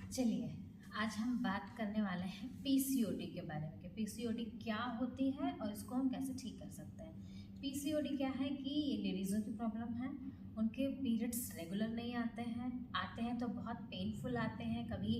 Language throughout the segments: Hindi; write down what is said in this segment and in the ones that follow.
चलिए, आज हम बात करने वाले हैं पीसीओडी के बारे में कि पीसीओडी क्या होती है और इसको हम कैसे ठीक कर सकते हैं। पीसीओडी क्या है कि ये लेडीज़ों की प्रॉब्लम है। उनके पीरियड्स रेगुलर नहीं आते हैं तो बहुत पेनफुल आते हैं। कभी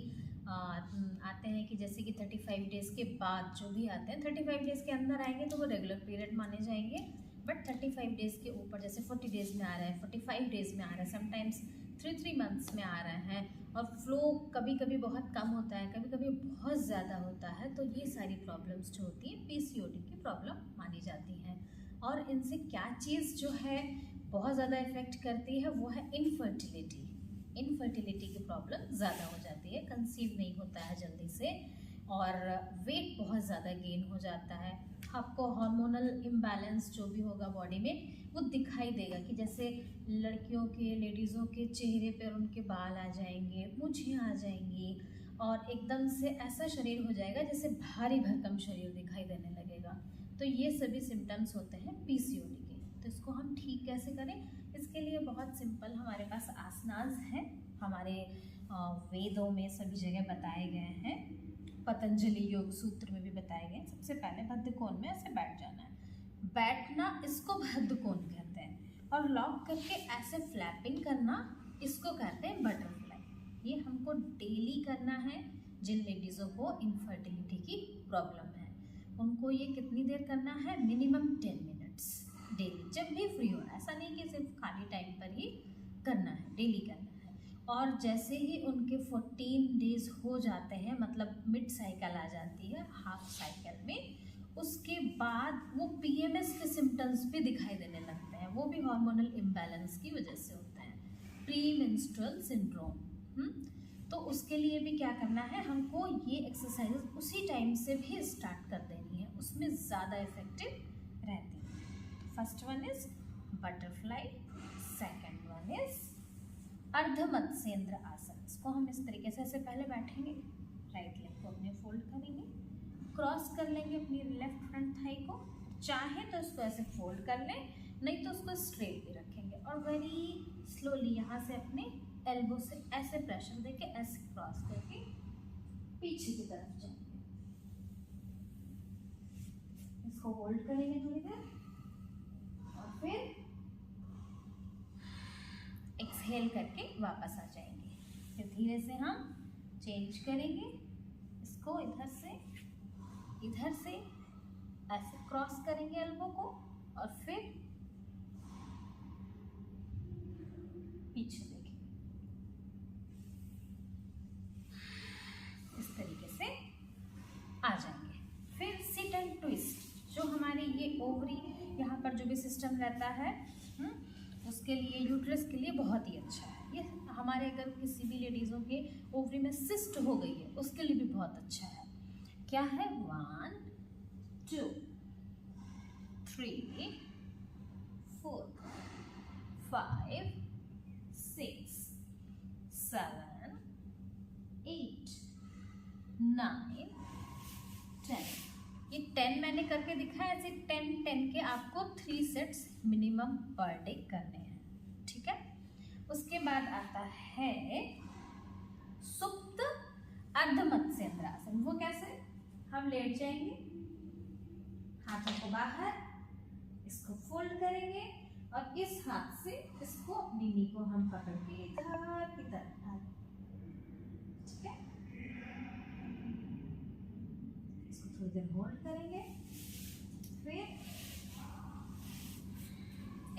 आते हैं कि जैसे कि 35 डेज़ के बाद जो भी आते हैं, 35 डेज़ के अंदर आएंगे तो वो रेगुलर पीरियड माने जाएंगे। बट 35 डेज़ के ऊपर जैसे 40 डेज़ में आ रहा है, 45 डेज़ में आ रहा है, समटाइम्स 3 मंथ्स में आ रहा है और फ्लो कभी कभी बहुत कम होता है, कभी कभी बहुत ज़्यादा होता है। तो ये सारी प्रॉब्लम्स जो होती हैं पीसीओडी की प्रॉब्लम मानी जाती हैं। और इनसे क्या चीज़ जो है बहुत ज़्यादा इफ़ेक्ट करती है वो है इनफर्टिलिटी। इनफर्टिलिटी की प्रॉब्लम ज़्यादा हो जाती है, कंसीव नहीं होता है जल्दी से और वेट बहुत ज़्यादा गेन हो जाता है। आपको हार्मोनल इम्बैलेंस जो भी होगा बॉडी में वो दिखाई देगा कि जैसे लड़कियों के, लेडीज़ों के चेहरे पर उनके बाल आ जाएंगे, मूंछें आ जाएंगी और एकदम से ऐसा शरीर हो जाएगा जैसे भारी भरकम शरीर दिखाई देने लगेगा। तो ये सभी सिम्टम्स होते हैं पीसीओडी के। तो इसको हम ठीक कैसे करें? इसके लिए बहुत सिंपल हमारे पास आसनास हैं, हमारे वेदों में सभी जगह बताए गए हैं, पतंजलि योग सूत्र में भी बताए गए। सबसे पहले बद्ध कोण में ऐसे बैठ जाना है। बैठना इसको बद्ध कोण कहते हैं और लॉक करके ऐसे फ्लैपिंग करना इसको कहते हैं बटरफ्लाई। ये हमको डेली करना है। जिन लेडीज़ों को इनफर्टिलिटी की प्रॉब्लम है उनको ये कितनी देर करना है? मिनिमम 10 मिनट्स डेली, जब भी फ्री हो। ऐसा नहीं कि सिर्फ खाली टाइम पर ही करना है, डेली करना है। और जैसे ही उनके 14 डेज हो जाते हैं, मतलब मिड साइकिल आ जाती है, हाफ साइकिल में, उसके बाद वो पीएमएस के सिम्टम्स भी दिखाई देने लगते हैं। वो भी हार्मोनल इम्बैलेंस की वजह से होते हैं, प्री मेंस्ट्रुअल सिंड्रोम। तो उसके लिए भी क्या करना है? हमको ये एक्सरसाइज उसी टाइम से भी स्टार्ट कर देनी है, उसमें ज़्यादा इफेक्टिव रहती है। First one is butterfly, second one is अर्ध मत्स्येंद्र आसन। इसको हम इस तरीके से ऐसे पहले बैठेंगे, राइट लेग को अपने फोल्ड करेंगे, क्रॉस कर लेंगे अपनी लेफ्ट फ्रंट थाई को। चाहे तो इसको ऐसे फोल्ड कर लें, नहीं तो उसको स्ट्रेट भी रखेंगे और वेरी स्लोली यहाँ से अपने एल्बो से ऐसे प्रेशर देके ऐसे क्रॉस करके पीछे की तरफ जाएंगे। इसको होल्ड करेंगे थोड़ी देर और फिर एक्सहेल करके वापस आ जाएंगे। फिर धीरे से हम चेंज करेंगे, इसको इधर से ऐसे क्रॉस करेंगे एल्बो को और फिर पीछे देखेंगे। इस तरीके से आ जाएंगे। फिर सिट एंड ट्विस्ट, जो हमारी ये ओवरी यहाँ पर जो भी सिस्टम रहता है उसके लिए, यूट्रस के लिए बहुत ही अच्छा है। ये हमारे अगर किसी भी लेडीज़ों के ओवरी में सिस्ट हो गई है उसके लिए भी बहुत अच्छा है। क्या है? 1 2 3 4 5 6 7 8 9 10। ये 10 मैंने करके दिखाया। ऐसे 10 के आपको 3 सेट्स मिनिमम पर डे करने हैं, ठीक है। उसके बाद आता है सुप्त अर्ध मत्स्येंद्र आसन। वो कैसे? हम लेट जाएंगे, हाथों को बाहर, इसको फोल्ड करेंगे और इस हाथ से इसको अपनी नी को हम पकड़ के इधर की तरफ डालेंगे, ठीक है। इसको थोड़ी देर होल्ड करेंगे, फिर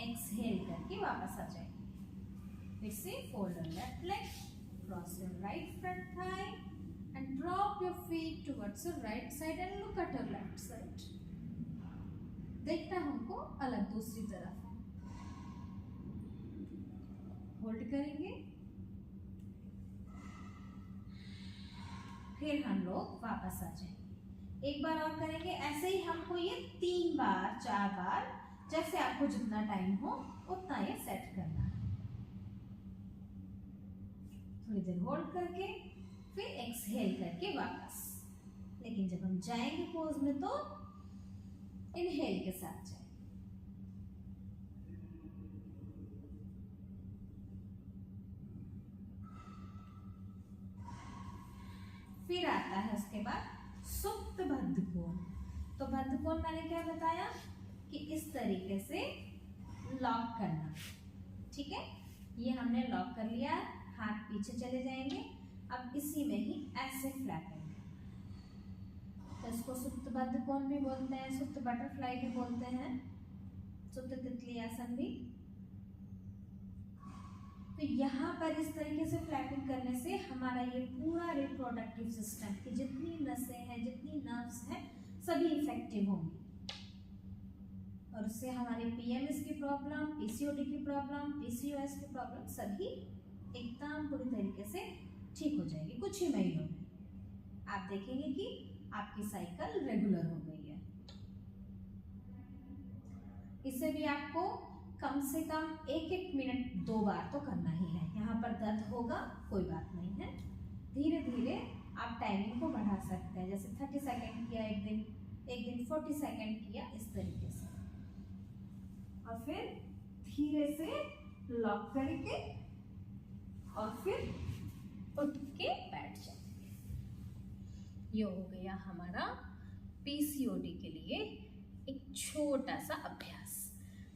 एक्सहेल करके वापस आ जाएंगे। फिर से fold your left leg, cross your right front thigh and drop your feet towards your right side and look at your left side. देखना हमको अलग दूसरी तरफ। होल्ड करेंगे, फिर हम लोग वापस आ जाएंगे। एक बार और करेंगे ऐसे ही। हमको ये 3 बार 4 बार, जैसे आपको जितना टाइम हो उतना ये सेट करना है। थोड़ी देर होल्ड करके फिर एक्सहेल करके वापस। लेकिन जब हम जाएंगे पोज में तो इनहेल के साथ जाएंगे। फिर आता है उसके बाद सुप्त बद्धकोण। तो बद्धकोण मैंने क्या बताया कि इस तरीके से लॉक करना, ठीक है। ये हमने लॉक कर लिया, हाथ पीछे चले जाएंगे। अब इसी में ही ऐसे फ्लैपिंग, तो इसको सुप्त बद्धकोण भी बोलते हैं, सुप्त बटरफ्लाई भी बोलते हैं, सुप्त तितली आसन भी। तो यहाँ पर इस तरीके से फ्लैपिंग करने से हमारा ये पूरा रिप्रोडक्टिव सिस्टम की जितनी नसें हैं, जितनी नर्व्स हैं, सभी इफेक्टिव होंगी और उससे हमारी पीएमएस की प्रॉब्लम, पीसीओडी की प्रॉब्लम, पीसीओएस की प्रॉब्लम सभी एकदम पूरी तरीके से ठीक हो जाएगी। कुछ ही महीनों में आप देखेंगे कि आपकी साइकिल रेगुलर हो गई है। इसे भी आपको कम से कम 1-1 मिनट 2 बार तो करना ही है। यहाँ पर दर्द होगा, कोई बात नहीं है, धीरे धीरे आप टाइमिंग को बढ़ा सकते हैं। जैसे 30 सेकेंड किया एक दिन 40 सेकेंड किया, इस तरीके से, और फिर धीरे से लॉक करके और फिर उठ के बैठ जाएंगे। ये हो गया हमारा पीसीओडी के लिए एक छोटा सा अभ्यास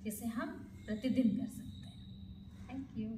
जिसे हम प्रतिदिन कर सकते हैं। Thank you.